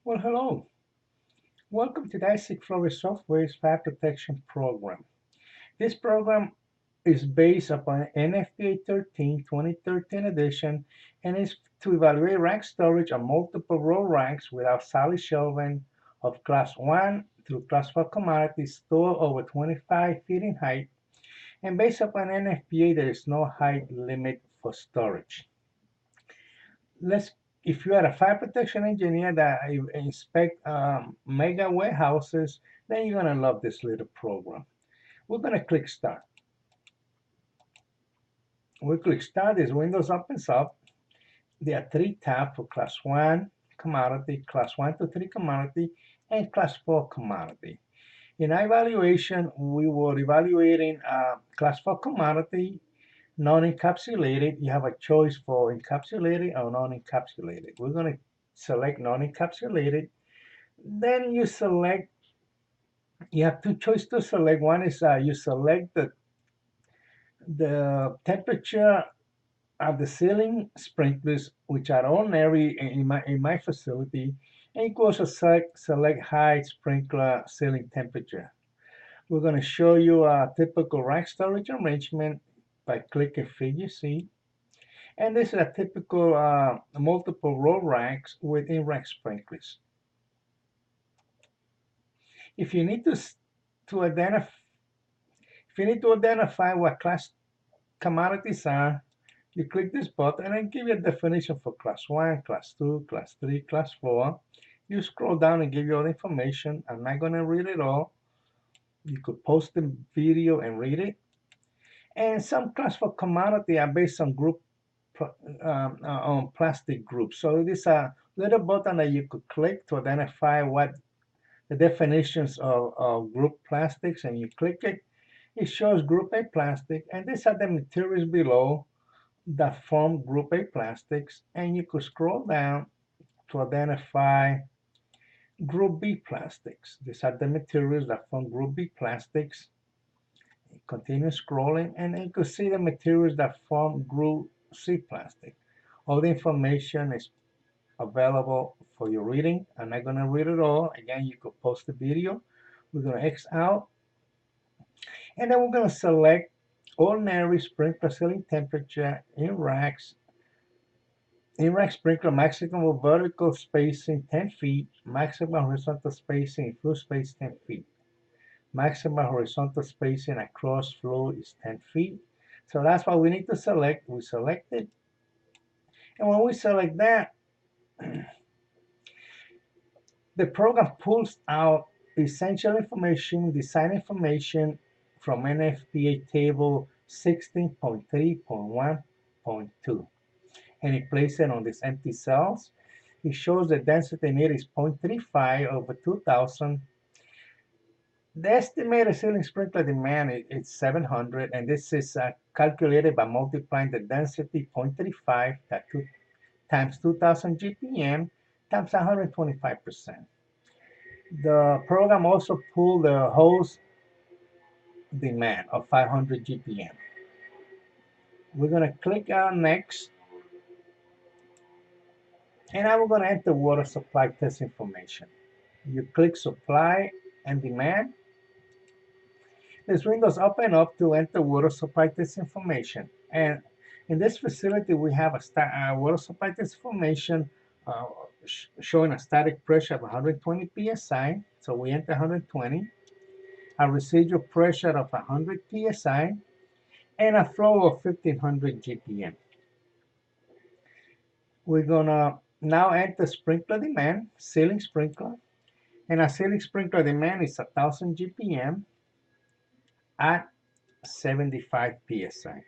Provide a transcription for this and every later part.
Well, hello. Welcome to the Flores Software's Fire Protection Program. This program is based upon NFPA 13 2013 edition and is to evaluate rack storage on multiple row racks without solid shelving of Class 1 through Class 4 commodities stored over 25 feet in height. And based upon NFPA, there is no height limit for storage. let's if you are a fire protection engineer that inspect mega warehouses, then you're gonna love this little program. We're gonna click start. We click start. This Windows opens up. There are three tabs for class 1 commodity, class 1 to 3 commodity, and class 4 commodity. In our evaluation, we were evaluating class 4 commodity non-encapsulated. You have a choice for encapsulated or non-encapsulated. We're going to select non-encapsulated. Then you have two choices to select. One is you select the temperature of the ceiling sprinklers, which are ordinary in my facility, and you can also select high sprinkler ceiling temperature. We're going to show you a typical rack storage arrangement by clicking Figure C. And this is a typical multiple row racks with in-rack sprinklers. If you need to identify if you need to identify what class commodities are, you click this button and give you a definition for class 1, class 2, class 3, class 4. You scroll down and give you all the information. I'm not going to read it all. You could post the video and read it. And some class 4 commodity are based on on plastic groups. So it is a little button that you could click to identify what the definitions of group plastics, and you click it. It shows group A plastic, and these are the materials below that form group A plastics, and you could scroll down to identify group B plastics. These are the materials that form group B plastics. Continue scrolling, and you could see the materials that form group C plastic. All the information is available for your reading. I'm not going to read it all. Again, you could post the video. We're going to X out, and then we're going to select ordinary sprinkler ceiling temperature in racks. In rack sprinkler, maximum vertical spacing 10 feet, maximum horizontal spacing in floor space 10 feet. Maximum horizontal spacing across floor is 10 feet. So that's what we need to select. We select it. And when we select that, the program pulls out essential information, design information from NFPA table 16.3.1.2. And it places it on these empty cells. It shows the density needed is 0.35 over 2,000. The estimated ceiling sprinkler demand is 700, and this is calculated by multiplying the density 0.35 times 2,000 GPM times 125%. The program also pulled the hose demand of 500 GPM. We're going to click on next, and now we're going to enter water supply test information. You click supply and demand. This window's open up to enter water supply test information. And in this facility, we have a water supply test information uh, showing a static pressure of 120 psi. So we enter 120, a residual pressure of 100 psi, and a flow of 1500 GPM. We're gonna now enter sprinkler demand, ceiling sprinkler, and a ceiling sprinkler demand is 1000 GPM at 75 psi.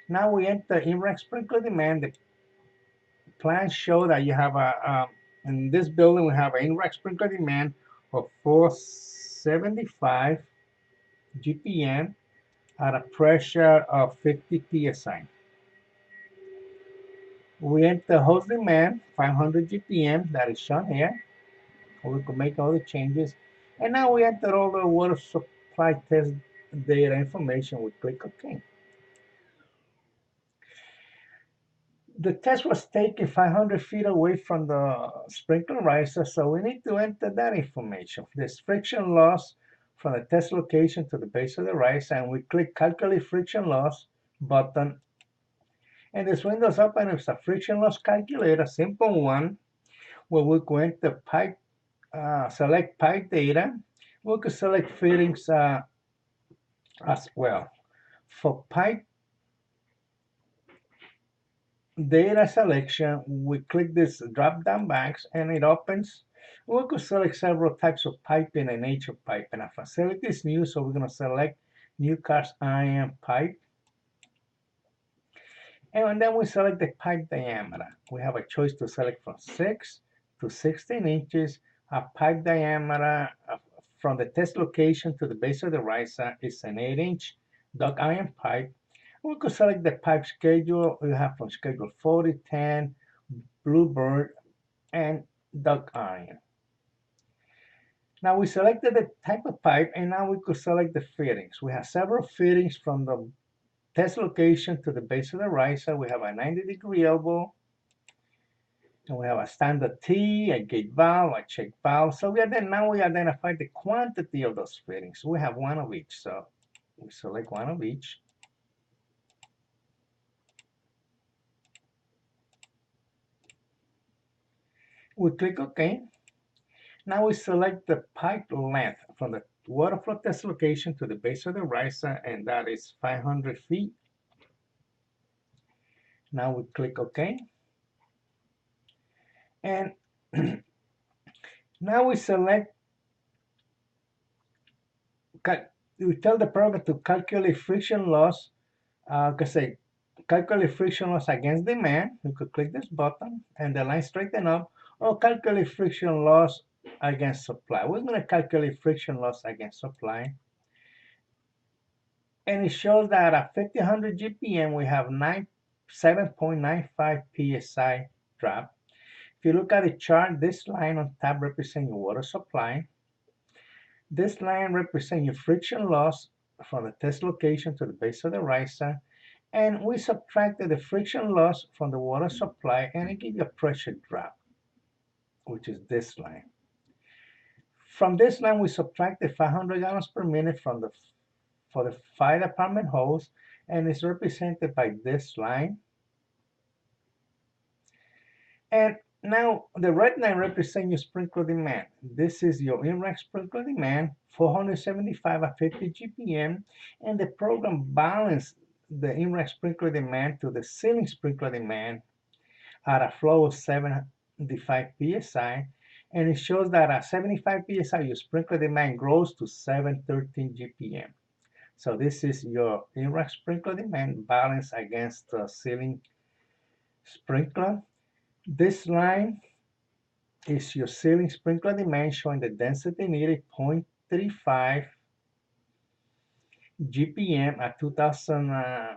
Now we enter in-rack sprinkler demand. The plans show that you have in this building we have an in-rack sprinkler demand of 475 GPM at a pressure of 50 psi. We enter hose demand 500 GPM, that is shown here. We can make all the changes. And now we enter all the water supply test data information. We click OK. The test was taken 500 feet away from the sprinkler riser, so we need to enter that information. This friction loss from the test location to the base of the riser, and we click Calculate Friction Loss button. And this window's open with a friction loss calculator, simple one, where we're going to select pipe data. We could select fittings as well. For pipe data selection, we click this drop-down box and it opens. We could select several types of piping and age of piping. Our facility is new, so we're going to select new cast iron pipe. And then we select the pipe diameter. We have a choice to select from 6 to 16 inches. A pipe diameter from the test location to the base of the riser is an 8-inch duct iron pipe. We could select the pipe schedule. We have from schedule 40, 10, Bluebird, and duct iron. Now we selected the type of pipe, and now we could select the fittings. We have several fittings from the test location to the base of the riser. We have a 90-degree elbow, and we have a standard T, a gate valve, a check valve. So now we identify the quantity of those fittings. We have one of each, so we select one of each. We click OK. Now we select the pipe length from the water flow test location to the base of the riser, and that is 500 feet. Now we click OK. And now we select, we tell the program to calculate friction loss, calculate friction loss against demand. We could click this button and the line straighten up, or calculate friction loss against supply. We're going to calculate friction loss against supply. And it shows that at 1500 GPM, we have 7.95 PSI drop. If you look at the chart, this line on top represents your water supply. This line represents your friction loss from the test location to the base of the riser. And we subtracted the friction loss from the water supply, and it gives you a pressure drop, which is this line. From this line, we subtracted 500 gallons per minute for the fire department hose, and it's represented by this line. And now the red line represents your sprinkler demand. This is your in-rack sprinkler demand, 475 at 50 GPM, and the program balanced the in-rack sprinkler demand to the ceiling sprinkler demand at a flow of 75 PSI, and it shows that at 75 PSI, your sprinkler demand grows to 713 GPM. So this is your in-rack sprinkler demand balanced against the ceiling sprinkler. This line is your ceiling sprinkler demand showing the density needed 0.35 GPM at 2000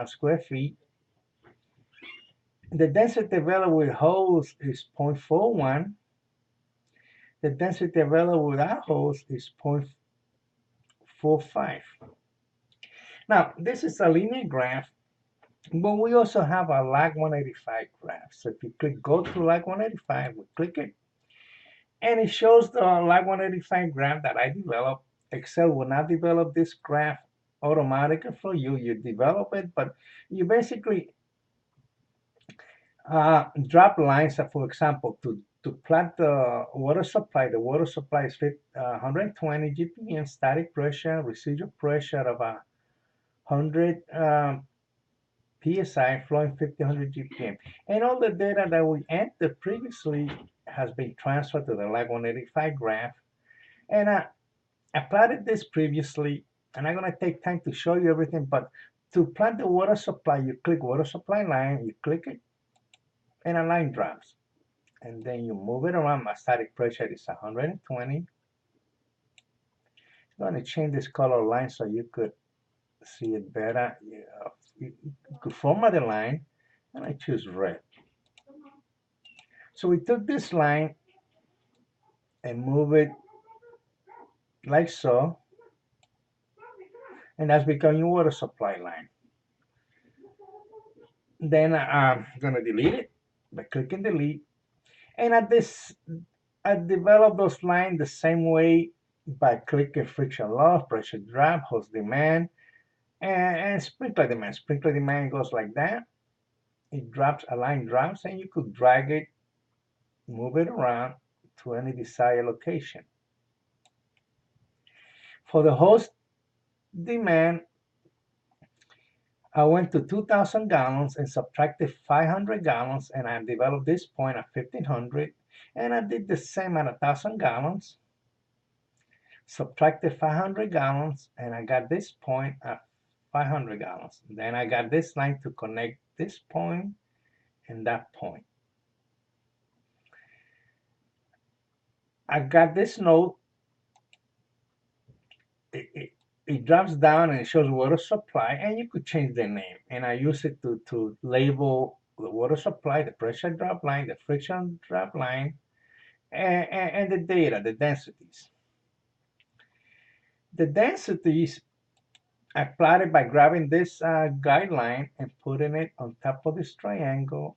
square feet. The density available with hose is 0.41. The density available without hose is 0.45. Now, this is a linear graph, but we also have a lag 185 graph. So if you click go to lag 185, we click it, and it shows the lag 185 graph that I developed. Excel will not develop this graph automatically for you. You develop it, but you basically drop lines. For example, to plot the water supply is 120 GPM static pressure, residual pressure of 100 PSI, flowing 1500 GPM. And all the data that we entered previously has been transferred to the lag 185 graph. And I plotted this previously, and I'm going to take time to show you everything. But to plot the water supply, you click water supply line, you click it, and a line drops. And then you move it around. My static pressure is 120. I'm going to change this color line so you could see it better. You could format the line, and I choose red. So we took this line and move it like so, and that's become your water supply line. Then I'm gonna delete it by clicking delete. And I develop those lines the same way by clicking friction loss, pressure drop, hose demand, and sprinkler demand. Sprinkler demand goes like that. It drops, a line drops, and you could drag it, move it around to any desired location. For the hose demand, I went to 2,000 gallons and subtracted 500 gallons, and I developed this point at 1,500. And I did the same at 1,000 gallons, subtracted 500 gallons, and I got this point at 500 gallons. Then I got this line to connect this point and that point. I got this node. It drops down and it shows water supply, and you could change the name. And I use it to label the water supply, the pressure drop line, the friction drop line, and the data, the densities. The densities I plotted by grabbing this guideline and putting it on top of this triangle.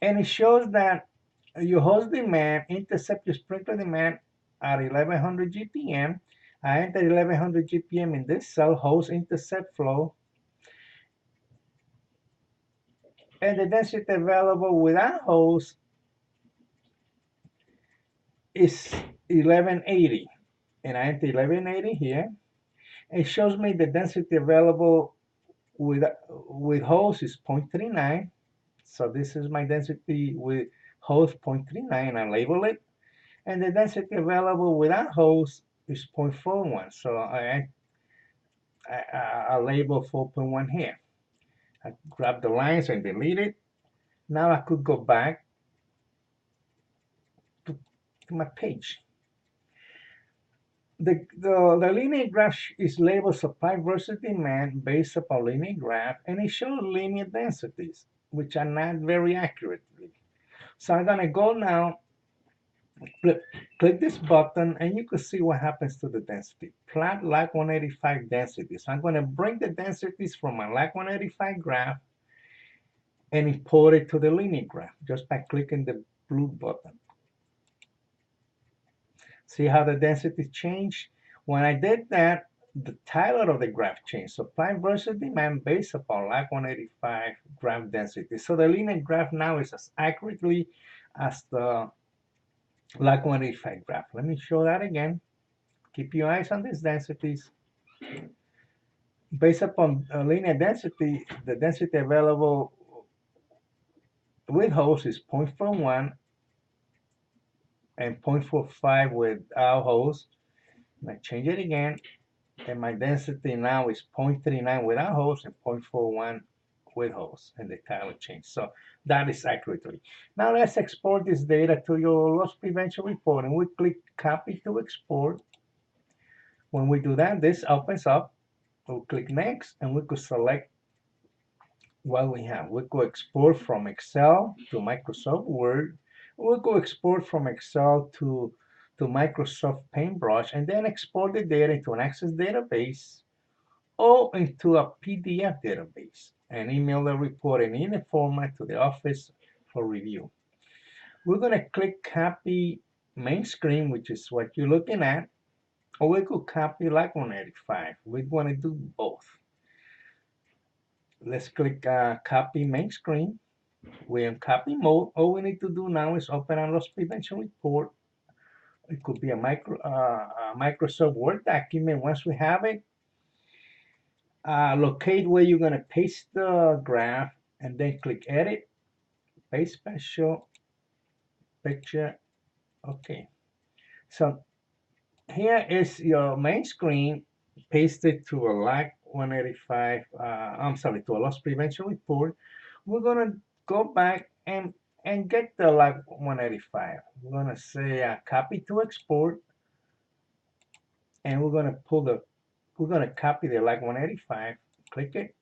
And it shows that your hose demand intercept your sprinkler demand at 1100 GPM. I enter 1100 GPM in this cell, hose intercept flow, and the density available without hose is 1180. And I enter 1180 here. It shows me the density available with hose is 0.39. So this is my density with hose 0.39. I label it. And the density available without hose is 0.41. So I label 4.1 here. I grab the lines and delete it. Now I could go back to my page. The linear graph is labeled supply versus demand based upon linear graph, and it shows linear densities, which are not very accurately. So I'm gonna go now, click this button, and you can see what happens to the density. Plot lag 185 density. So I'm gonna bring the densities from my lag 185 graph and import it to the linear graph just by clicking the blue button. See how the density changed? When I did that, the title of the graph changed. Supply versus demand based upon lag 185 graph density. So the linear graph now is as accurately as the lag 185 graph. Let me show that again. Keep your eyes on these densities. Based upon linear density, the density available with hose is 0.41 and 0.45 without hose. And I change it again, and my density now is 0.39 without hose and 0.41 with hose, and the title changed. So that is accurately. Now let's export this data to your loss prevention report, and we click copy to export. When we do that, this opens up. We'll click next, and we could select what we have. We could export from Excel to Microsoft Word. We could export from Excel to Microsoft Paintbrush, and then export the data into an Access database or into a PDF database, and email the report in any format to the office for review. We're going to click copy main screen, which is what you're looking at, or we could copy lag 185. We're going to do both. Let's click copy main screen. We're in copy mode. All we need to do now is open a loss prevention report. It could be a Microsoft Word document. Once we have it, locate where you're going to paste the graph, and then click edit, paste special, picture. Okay. So here is your main screen pasted to a lag 185, I'm sorry, to a loss prevention report. We're going to go back and get the lag 185. We're going to say copy to export, and we're going to copy the lag 185. Click it.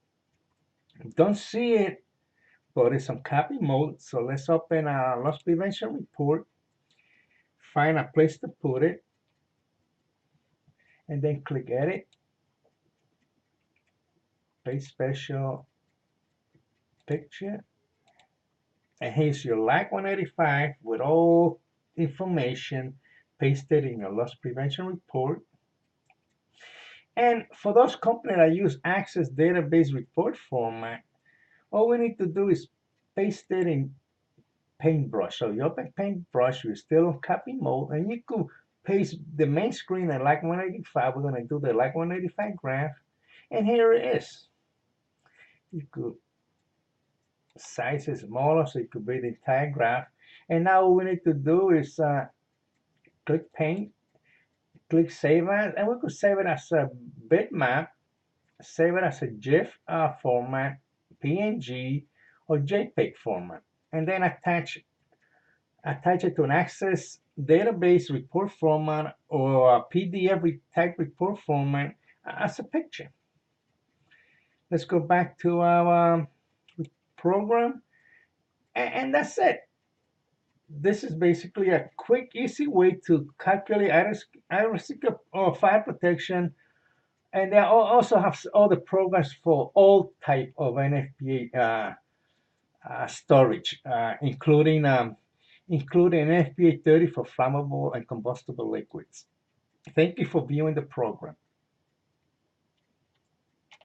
Don't see it, but it's on copy mode. So let's open a loss prevention report, find a place to put it, and then click Edit, Paste Special Picture, and here's your LAC 185 with all information pasted in your loss prevention report. And for those companies that use Access database report format, all we need to do is paste it in Paintbrush. So you open Paintbrush, you're still on copy mode, and you could paste the main screen at LAC 185. We're going to do the LAC 185 graph, and here it is. You could size it smaller so it could be the entire graph. And now all we need to do is click Paint, click Save As, and we could save it as a bitmap, save it as a GIF format, PNG, or JPEG format, and then attach it to an Access database report format or a PDF type report format as a picture. Let's go back to our program, and that's it. This is basically a quick, easy way to calculate adequacy or fire protection, and they also have all the programs for all type of NFPA storage, including NFPA 30 for flammable and combustible liquids. Thank you for viewing the program.